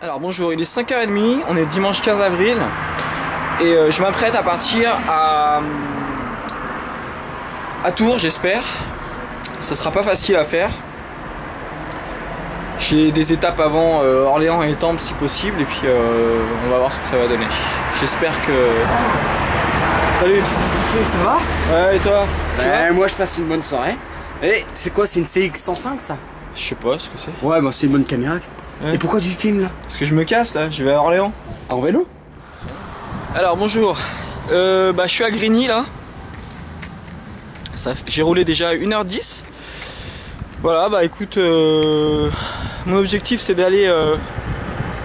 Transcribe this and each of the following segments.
Alors bonjour, il est 5h30, on est dimanche 15 avril et je m'apprête à partir à Tours, j'espère. Ça sera pas facile à faire. J'ai des étapes avant Orléans et Étampes si possible et puis on va voir ce que ça va donner. J'espère que... Salut, ça va? Ouais, et toi? Moi je passe une bonne soirée. Et c'est quoi, c'est une CX105 ça? Je sais pas ce que c'est. Ouais, bah c'est une bonne caméra. Ouais. Et pourquoi tu filmes là? Parce que je me casse là, je vais à Orléans. En vélo? Alors bonjour, je suis à Grigny là. J'ai roulé déjà 1h10. Voilà, bah écoute, mon objectif c'est d'aller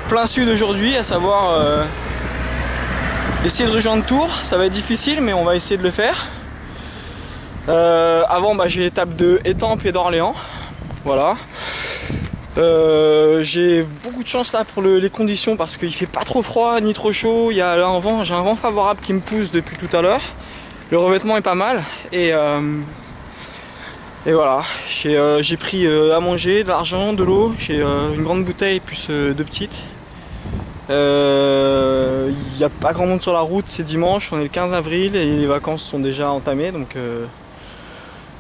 plein sud aujourd'hui, à savoir essayer de rejoindre Tours. Ça va être difficile mais on va essayer de le faire. Avant j'ai l'étape de Étampes et d'Orléans. Voilà. J'ai beaucoup de chance là pour les conditions parce qu'il fait pas trop froid ni trop chaud. Il y a là un vent, j'ai un vent favorable qui me pousse depuis tout à l'heure. Le revêtement est pas mal et voilà. J'ai pris à manger, de l'argent, de l'eau. J'ai une grande bouteille plus deux petites. Il n'y a pas grand monde sur la route, c'est dimanche, on est le 15 avril et les vacances sont déjà entamées donc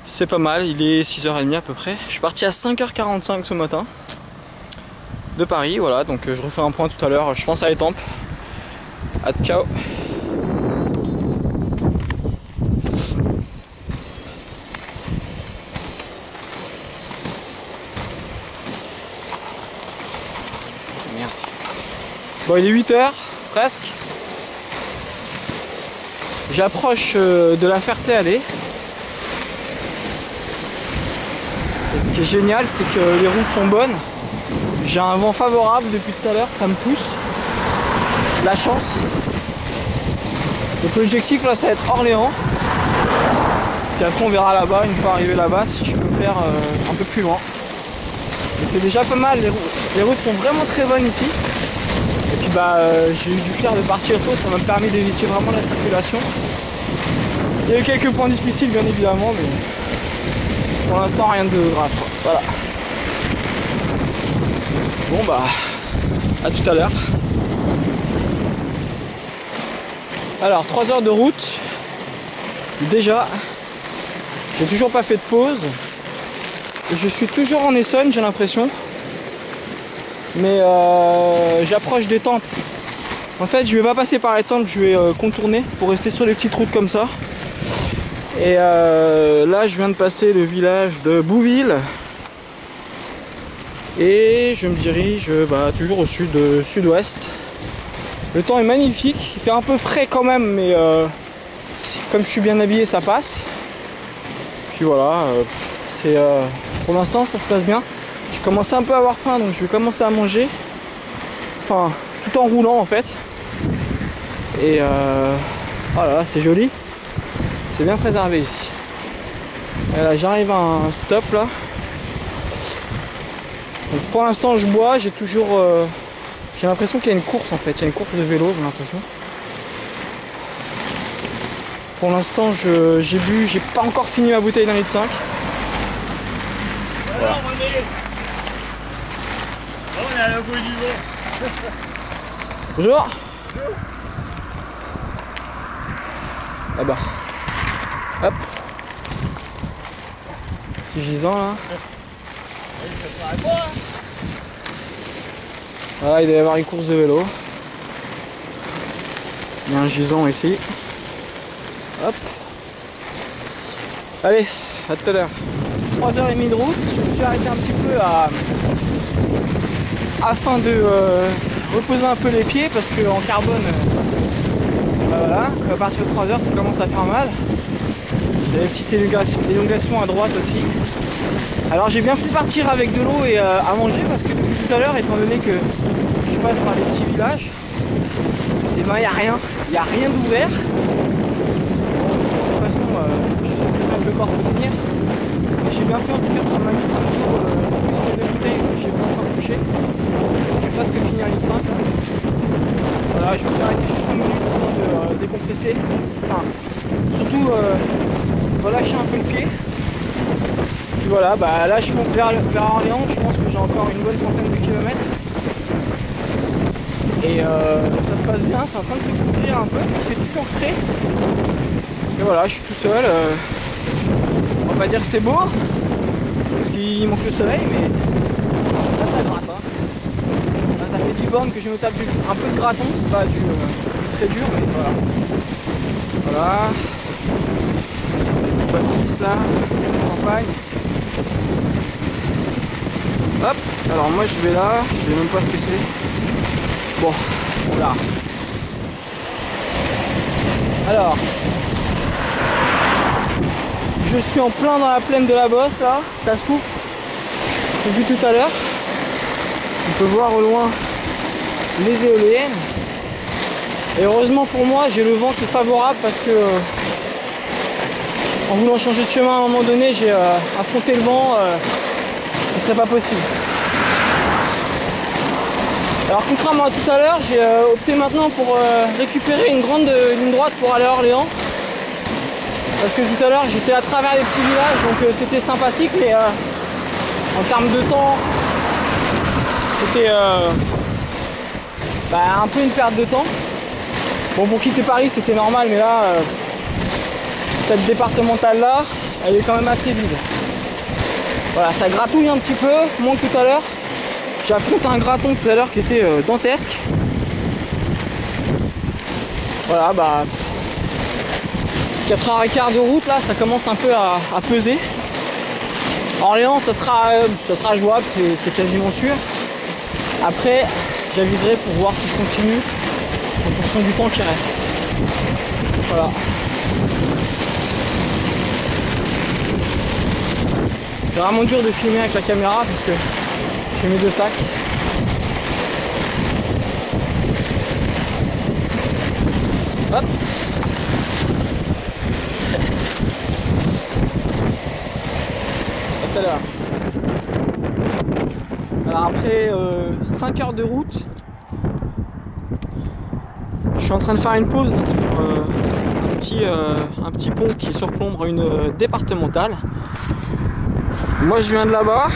c'est pas mal. Il est 6h30 à peu près. Je suis parti à 5h45 ce matin de Paris, voilà, donc je refais un point tout à l'heure, je pense à Étampes. Ciao. Merde. Bon, il est 8h presque. J'approche de la Ferté-Alais. Et ce qui est génial, c'est que les routes sont bonnes. J'ai un vent favorable depuis tout à l'heure, ça me pousse. J'ai la chance. Donc l'objectif là, ça va être Orléans. Puis après on verra là-bas, une fois arrivé là-bas, si je peux faire un peu plus loin. Mais c'est déjà pas mal, les routes sont vraiment très bonnes ici. Et puis j'ai eu du flair de partir tôt, ça m'a permis d'éviter vraiment la circulation. Il y a eu quelques points difficiles bien évidemment, mais pour l'instant rien de grave. Voilà. Bon à tout à l'heure. Alors 3 heures de route. Déjà. J'ai toujours pas fait de pause. Et je suis toujours en Essonne, j'ai l'impression. Mais j'approche d'Étampes. En fait je vais pas passer par Étampes, je vais contourner pour rester sur les petites routes comme ça. Et là je viens de passer le village de Bouville. Et je me dirige toujours au sud-ouest. Le temps est magnifique, il fait un peu frais quand même, mais comme je suis bien habillé ça passe. Puis voilà, pour l'instant ça se passe bien. Je commence un peu à avoir faim donc je vais commencer à manger. Enfin, tout en roulant en fait. Et voilà, c'est joli. C'est bien préservé ici. Et là j'arrive à un stop là. Donc pour l'instant je bois, j'ai l'impression qu'il y a une course en fait, il y a une course de vélo, j'ai l'impression. Pour l'instant j'ai bu, j'ai pas encore fini ma bouteille d'1,5 litre. Voilà. On est à la bout du vent. Bonjour. Là-bas. Hop. Petit gisant là. Voilà, il doit y avoir une course de vélo. Il y a un gisant ici. Hop. Allez, à tout à l'heure. 3h30 de route. Je me suis arrêté un petit peu afin de reposer un peu les pieds parce qu'en carbone, voilà, à partir de 3h ça commence à faire mal. Il y a des petites élongations à droite aussi. Alors j'ai bien fait partir avec de l'eau et à manger parce que depuis tout à l'heure, étant donné que je passe par des petits villages, et il n'y a rien d'ouvert. De toute façon, je sais très bien que le corps peut tenir. Mais j'ai bien fait en tout cas pour m'amuser un peu plus sur les deux bouteilles que j'ai pas encore touché. J'ai presque fini un litre 5. Voilà, je me suis arrêté juste 5 minutes avant de décompresser. Enfin, surtout relâcher un peu le pied. Puis voilà, là je fonce vers Orléans, je pense que j'ai encore une bonne trentaine de kilomètres. Et ça se passe bien, c'est en train de se couvrir un peu, il fait toujours frais. Et voilà, je suis tout seul. On va pas dire que c'est beau, parce qu'il manque le soleil, mais là ça gratte. Hein. Là, ça fait 10 bornes que je me tape un peu de graton, c'est pas du très dur, mais voilà. Voilà. Baptiste là, campagne. Hop, alors moi je vais là, je sais même pas ce que c'est. Bon, on verra. Alors, je suis en plein dans la plaine de la Bosse là, ça souffle. J'ai vu tout à l'heure. On peut voir au loin les éoliennes. Et heureusement pour moi, j'ai le vent qui est favorable parce que en voulant changer de chemin à un moment donné, j'ai affronté le vent, ce serait pas possible. Alors contrairement à tout à l'heure, j'ai opté maintenant pour récupérer une grande ligne droite pour aller à Orléans. Parce que tout à l'heure j'étais à travers les petits villages, donc c'était sympathique, mais en termes de temps, c'était un peu une perte de temps. Bon, pour quitter Paris c'était normal, mais là, cette départementale là, elle est quand même assez vide. Voilà, ça gratouille un petit peu, moins que tout à l'heure. J'ai affronté un graton tout à l'heure qui était dantesque. Voilà, 4h15 de route là, ça commence un peu à peser. Orléans, ça sera jouable, c'est quasiment sûr. Après, j'aviserai pour voir si je continue en fonction du temps qui reste. Voilà. C'est vraiment dur de filmer avec la caméra parce que j'ai mes deux sacs. Hop. À tout à l'heure. Alors après 5 heures de route, je suis en train de faire une pause là, sur un petit pont qui surplombe une départementale. Moi je viens de là-bas,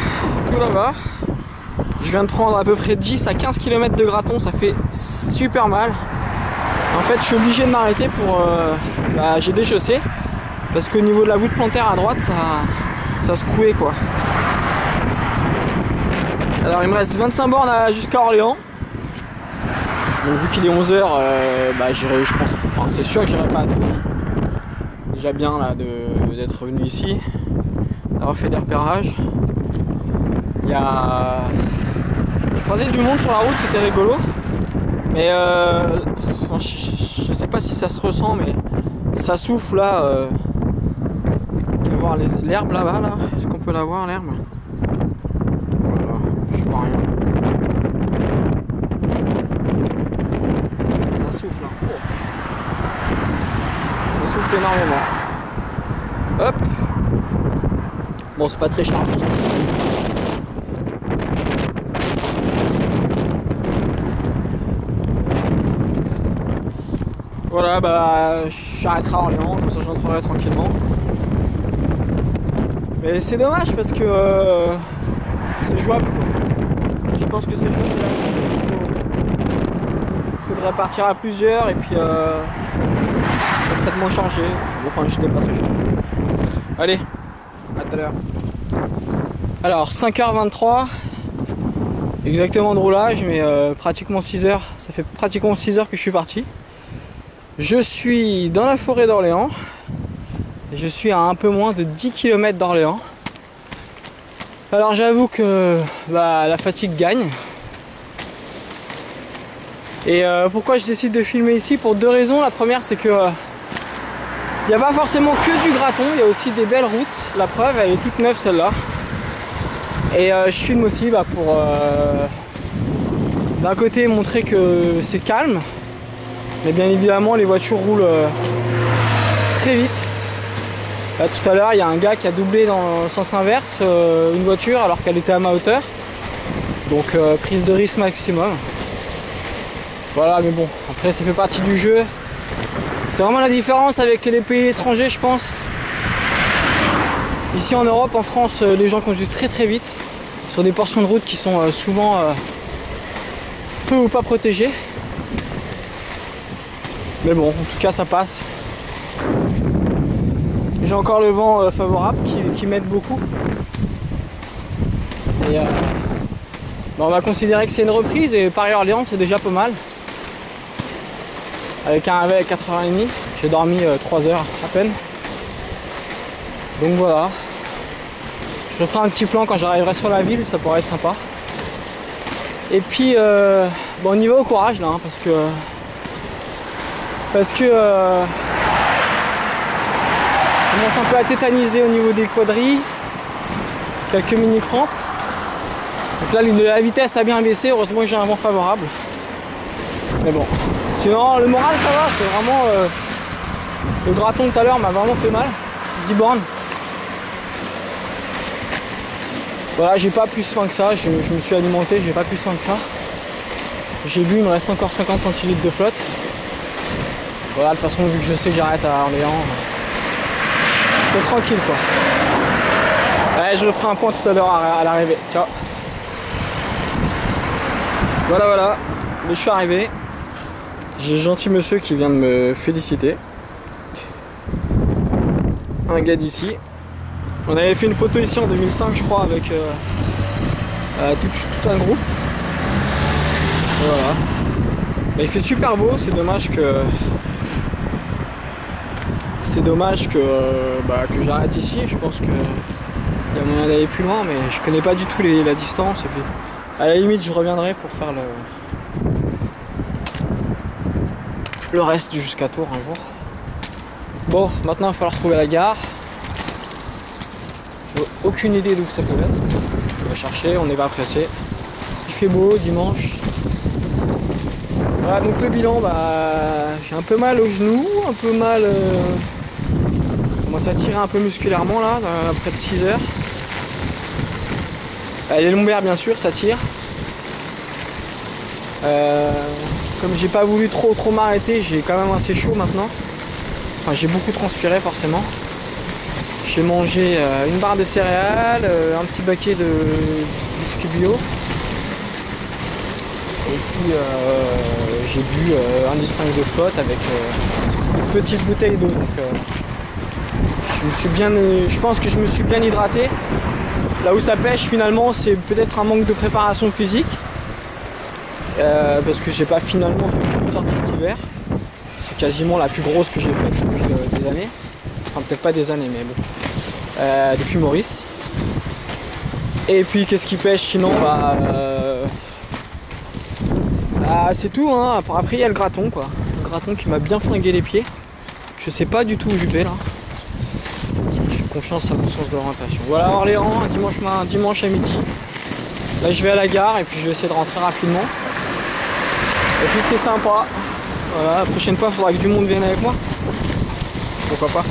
tout là-bas. Je viens de prendre à peu près 10 à 15 km de graton, ça fait super mal. En fait je suis obligé de m'arrêter pour... j'ai déchaussé. Parce qu'au niveau de la voûte plantaire à droite, ça secouait quoi. Alors il me reste 25 bornes jusqu'à Orléans. Donc vu qu'il est 11h, j'irai, je pense, enfin c'est sûr que j'irai pas à tout. Déjà bien là d'être venu ici, d'avoir fait des repérages. Il y a... J'ai croisé du monde sur la route, c'était rigolo. Mais je sais pas si ça se ressent, mais ça souffle là. On peut voir l'herbe là-bas là. Est-ce qu'on peut la voir l'herbe? Voilà, je vois rien. Ça souffle hein. Oh. Ça souffle énormément. Hop. Bon, c'est pas très charmant. Voilà, j'arrêterai à Orléans, comme ça j'entrerai tranquillement. Mais c'est dommage parce que c'est jouable. Je pense que c'est jouable. Il faudrait partir à plusieurs et puis le traitement chargé. Enfin, j'étais pas très cher. Allez, à tout à l'heure. Alors, 5h23, exactement de roulage, mais pratiquement 6h. Ça fait pratiquement 6 heures que je suis parti. Je suis dans la forêt d'Orléans et je suis à un peu moins de 10 km d'Orléans. Alors j'avoue que la fatigue gagne. Et pourquoi je décide de filmer ici? Pour deux raisons. La première c'est que il n'y a pas forcément que du graton, il y a aussi des belles routes. La preuve, elle est toute neuve celle-là. Et je filme aussi pour d'un côté montrer que c'est calme. Mais bien évidemment les voitures roulent très vite. Là tout à l'heure il y a un gars qui a doublé dans le sens inverse une voiture alors qu'elle était à ma hauteur. Donc prise de risque maximum. Voilà, mais bon, après ça fait partie du jeu. C'est vraiment la différence avec les pays étrangers je pense. Ici en Europe, en France, les gens conduisent très très vite. Sur des portions de route qui sont souvent peu ou pas protégées. Mais bon, en tout cas ça passe. J'ai encore le vent favorable qui m'aide beaucoup. Et bon, on va considérer que c'est une reprise et Paris-Orléans c'est déjà pas mal. Avec un réveil à 4h30, j'ai dormi 3 heures à peine. Donc voilà. Je ferai un petit plan quand j'arriverai sur la ville, ça pourrait être sympa. Et puis bon, on y va au courage là, hein, parce que je commence un peu à tétaniser au niveau des quadrilles, quelques mini crampes. Donc là la vitesse a bien baissé, heureusement que j'ai un vent favorable. Mais bon, sinon le moral ça va, c'est vraiment le graton de tout à l'heure m'a vraiment fait mal, 10 bornes. Voilà, j'ai pas plus faim que ça, je me suis alimenté, j'ai pas plus faim que ça. J'ai bu, il me reste encore 50 centilitres de flotte. Voilà, de toute façon, vu que je sais que j'arrête à Orléans, c'est tranquille quoi. Ouais, je ferai un point tout à l'heure à l'arrivée. Ciao. Voilà, mais je suis arrivé. J'ai un gentil monsieur qui vient de me féliciter. Un gars d'ici. On avait fait une photo ici en 2005 je crois avec tout un groupe. Voilà. Mais il fait super beau, c'est dommage que j'arrête ici. Je pense que il y a moyen d'aller plus loin, mais je connais pas du tout la distance. Et puis à la limite je reviendrai pour faire le reste jusqu'à Tours un jour. Bon, maintenant il va falloir trouver la gare. Aucune idée d'où ça peut être. On va chercher, on n'est pas pressé. Il fait beau dimanche. Voilà, donc le bilan, j'ai un peu mal au genou, un peu mal. Je commence à tirer un peu musculairement là, près de 6 heures. Les lombaires bien sûr, ça tire. Comme j'ai pas voulu trop m'arrêter, j'ai quand même assez chaud maintenant. Enfin, j'ai beaucoup transpiré forcément. J'ai mangé une barre de céréales, un petit baquet de biscuits bio. Et puis j'ai bu 1,5 litre de flotte avec une petite bouteille d'eau. Donc je pense que je me suis bien hydraté. Là où ça pêche finalement, c'est peut-être un manque de préparation physique. Parce que j'ai pas finalement fait beaucoup de sorties cet hiver. C'est quasiment la plus grosse que j'ai faite depuis des années. Enfin peut-être pas des années mais bon. Depuis Maurice. Et puis qu'est-ce qui pêche sinon c'est tout hein. Après il y a le graton quoi. Le graton qui m'a bien flingué les pieds. Je sais pas du tout où je vais là. J'ai confiance à mon sens d'orientation. Voilà Orléans, un dimanche à midi. Là je vais à la gare et puis je vais essayer de rentrer rapidement. Et puis c'était sympa. Voilà, la prochaine fois il faudra que du monde vienne avec moi. Pourquoi pas.